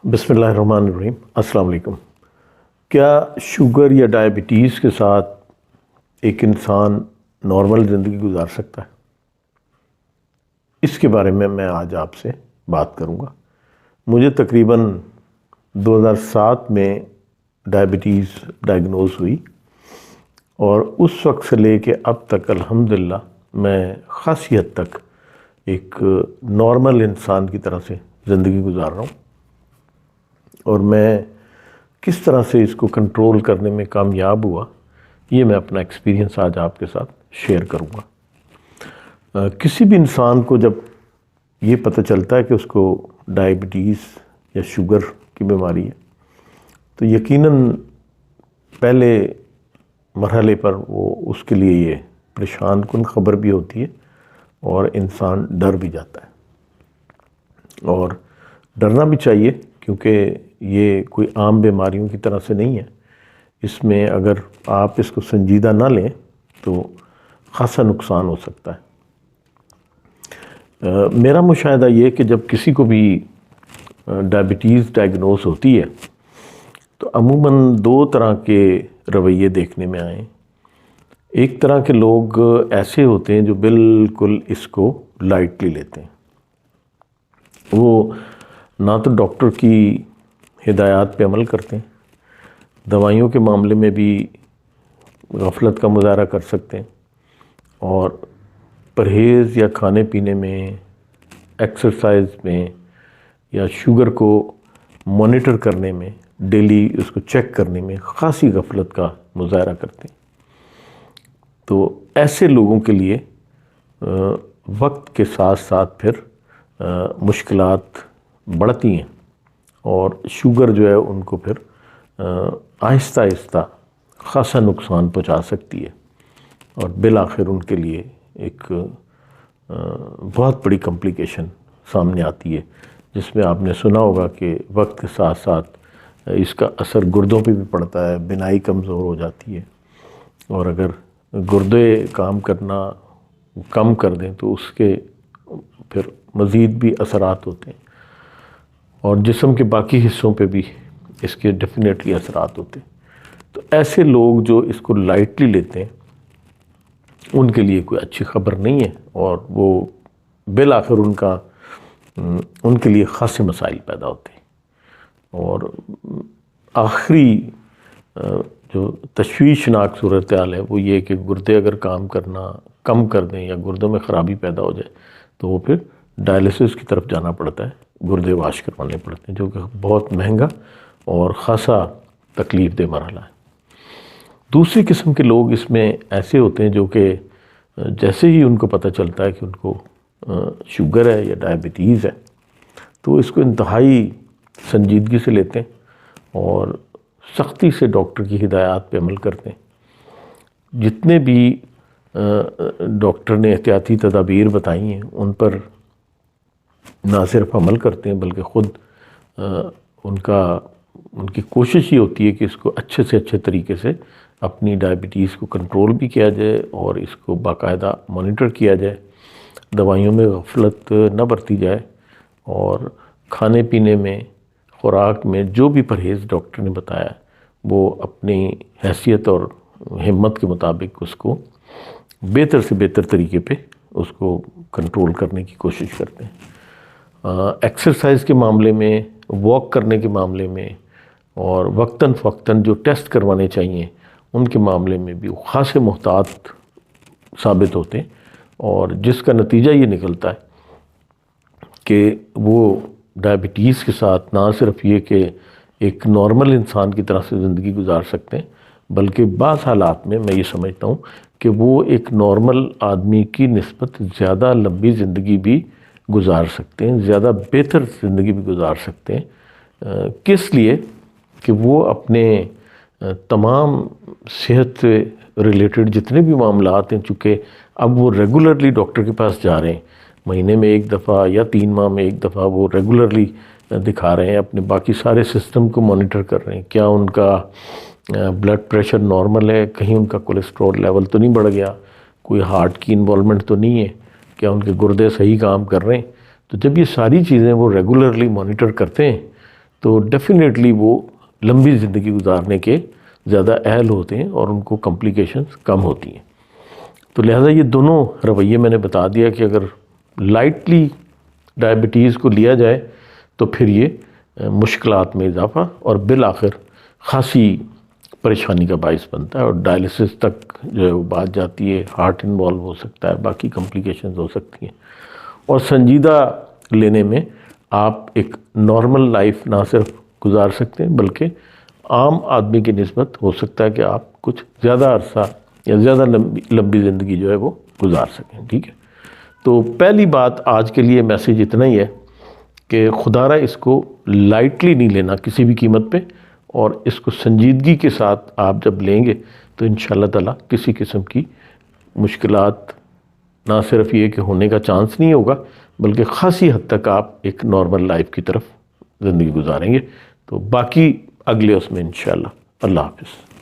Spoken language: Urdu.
بسم اللہ الرحمن الرحیم۔ السلام علیکم۔ کیا شوگر یا ڈائبٹیز کے ساتھ ایک انسان نارمل زندگی گزار سکتا ہے؟ اس کے بارے میں آج آپ سے بات کروں گا۔ مجھے تقریباً 2007 میں ڈائبٹیز ڈائگنوز ہوئی اور اس وقت سے لے کے اب تک الحمدللہ میں خاصی حد تک ایک نارمل انسان کی طرح سے زندگی گزار رہا ہوں، اور میں کس طرح سے اس کو کنٹرول کرنے میں کامیاب ہوا یہ میں اپنا ایکسپیرینس آج آپ کے ساتھ شیئر کروں گا۔ کسی بھی انسان کو جب یہ پتہ چلتا ہے کہ اس کو ڈائبٹیز یا شوگر کی بیماری ہے تو یقیناً پہلے مرحلے پر وہ اس کے لیے یہ پریشان کن خبر بھی ہوتی ہے اور انسان ڈر بھی جاتا ہے، اور ڈرنا بھی چاہیے کیونکہ یہ کوئی عام بیماریوں کی طرح سے نہیں ہے۔ اس میں اگر آپ اس کو سنجیدہ نہ لیں تو خاصا نقصان ہو سکتا ہے۔ میرا مشاہدہ یہ کہ جب کسی کو بھی ڈائبٹیز ڈائگنوز ہوتی ہے تو عموماً دو طرح کے رویے دیکھنے میں آئیں۔ ایک طرح کے لوگ ایسے ہوتے ہیں جو بالکل اس کو لائٹلی لیتے ہیں، وہ نہ تو ڈاکٹر کی ہدایات پہ عمل کرتے ہیں، دوائیوں کے معاملے میں بھی غفلت کا مظاہرہ کر سکتے ہیں، اور پرہیز یا کھانے پینے میں، ایکسرسائز میں یا شوگر کو مانیٹر کرنے میں، ڈیلی اس کو چیک کرنے میں خاصی غفلت کا مظاہرہ کرتے ہیں۔ تو ایسے لوگوں کے لیے وقت کے ساتھ ساتھ پھر مشکلات بڑھتی ہیں اور شوگر جو ہے ان کو پھر آہستہ آہستہ خاصا نقصان پہنچا سکتی ہے، اور بالآخر ان کے لیے ایک بہت بڑی کمپلیکیشن سامنے آتی ہے، جس میں آپ نے سنا ہوگا کہ وقت کے ساتھ ساتھ اس کا اثر گردوں پہ بھی پڑتا ہے، بینائی کمزور ہو جاتی ہے، اور اگر گردے کام کرنا کم کر دیں تو اس کے پھر مزید بھی اثرات ہوتے ہیں، اور جسم کے باقی حصوں پہ بھی اس کے ڈیفینیٹلی اثرات ہوتے ہیں۔ تو ایسے لوگ جو اس کو لائٹلی لیتے ہیں ان کے لیے کوئی اچھی خبر نہیں ہے، اور وہ بالآخر ان کے لیے خاصے مسائل پیدا ہوتے ہیں، اور آخری جو تشویشناک صورتحال ہے وہ یہ کہ گردے اگر کام کرنا کم کر دیں یا گردوں میں خرابی پیدا ہو جائے تو وہ پھر ڈائلیسس کی طرف جانا پڑتا ہے، گردے واش کروانے پڑتے ہیں، جو کہ بہت مہنگا اور خاصا تکلیف دہ مرحلہ ہے۔ دوسری قسم کے لوگ اس میں ایسے ہوتے ہیں جو کہ جیسے ہی ان کو پتہ چلتا ہے کہ ان کو شوگر ہے یا ڈائبٹیز ہے تو اس کو انتہائی سنجیدگی سے لیتے ہیں اور سختی سے ڈاکٹر کی ہدایات پہ عمل کرتے ہیں۔ جتنے بھی ڈاکٹر نے احتیاطی تدابیر بتائی ہیں ان پر نہ صرف عمل کرتے ہیں بلکہ خود ان کی کوشش یہ ہوتی ہے کہ اس کو اچھے سے اچھے طریقے سے اپنی ڈائبٹیز کو کنٹرول بھی کیا جائے اور اس کو باقاعدہ مانیٹر کیا جائے، دوائیوں میں غفلت نہ برتی جائے، اور کھانے پینے میں، خوراک میں جو بھی پرہیز ڈاکٹر نے بتایا وہ اپنی حیثیت اور ہمت کے مطابق اس کو بہتر سے بہتر طریقے پہ اس کو کنٹرول کرنے کی کوشش کرتے ہیں۔ ایکسرسائز کے معاملے میں، واک کرنے کے معاملے میں، اور وقتاً فوقتاً جو ٹیسٹ کروانے چاہیے ان کے معاملے میں بھی وہ خاصے محتاط ثابت ہوتے ہیں، اور جس کا نتیجہ یہ نکلتا ہے کہ وہ ڈائبٹیز کے ساتھ نہ صرف یہ کہ ایک نارمل انسان کی طرح سے زندگی گزار سکتے ہیں بلکہ بعض حالات میں یہ سمجھتا ہوں کہ وہ ایک نارمل آدمی کی نسبت زیادہ لمبی زندگی بھی گزار سکتے ہیں، زیادہ بہتر زندگی بھی گزار سکتے ہیں۔ کس لیے کہ وہ اپنے تمام صحت سے ریلیٹڈ جتنے بھی معاملات ہیں، چونکہ اب وہ ریگولرلی ڈاکٹر کے پاس جا رہے ہیں، مہینے میں ایک دفعہ یا 3 ماہ میں ایک دفعہ وہ ریگولرلی دکھا رہے ہیں، اپنے باقی سارے سسٹم کو مانیٹر کر رہے ہیں، کیا ان کا بلڈ پریشر نارمل ہے، کہیں ان کا کولیسٹرول لیول تو نہیں بڑھ گیا، کوئی ہارٹ کی انوالومنٹ تو نہیں ہے، کیا ان کے گردے صحیح کام کر رہے ہیں۔ تو جب یہ ساری چیزیں وہ ریگولرلی مانیٹر کرتے ہیں تو ڈیفینیٹلی وہ لمبی زندگی گزارنے کے زیادہ اہل ہوتے ہیں اور ان کو کمپلیکیشنز کم ہوتی ہیں۔ تو لہٰذا یہ دونوں رویے میں نے بتا دیا کہ اگر لائٹلی ڈائبٹیز کو لیا جائے تو پھر یہ مشکلات میں اضافہ اور بالآخر خاصی پریشانی کا باعث بنتا ہے، اور ڈائلسس تک جو ہے وہ بات جاتی ہے، ہارٹ انوالو ہو سکتا ہے، باقی کمپلیکیشنز ہو سکتی ہیں، اور سنجیدہ لینے میں آپ ایک نارمل لائف نہ صرف گزار سکتے ہیں بلکہ عام آدمی کی نسبت ہو سکتا ہے کہ آپ کچھ زیادہ عرصہ یا زیادہ لمبی زندگی جو ہے وہ گزار سکیں، ٹھیک ہے۔ تو پہلی بات آج کے لیے میسیج اتنا ہی ہے کہ خدا را اس کو لائٹلی نہیں لینا کسی بھی قیمت پہ، اور اس کو سنجیدگی کے ساتھ آپ جب لیں گے تو انشاءاللہ تعالیٰ کسی قسم کی مشکلات نہ صرف یہ کہ ہونے کا چانس نہیں ہوگا بلکہ خاصی حد تک آپ ایک نارمل لائف کی طرف زندگی گزاریں گے۔ تو باقی اگلے اس میں انشاءاللہ۔ اللہ حافظ۔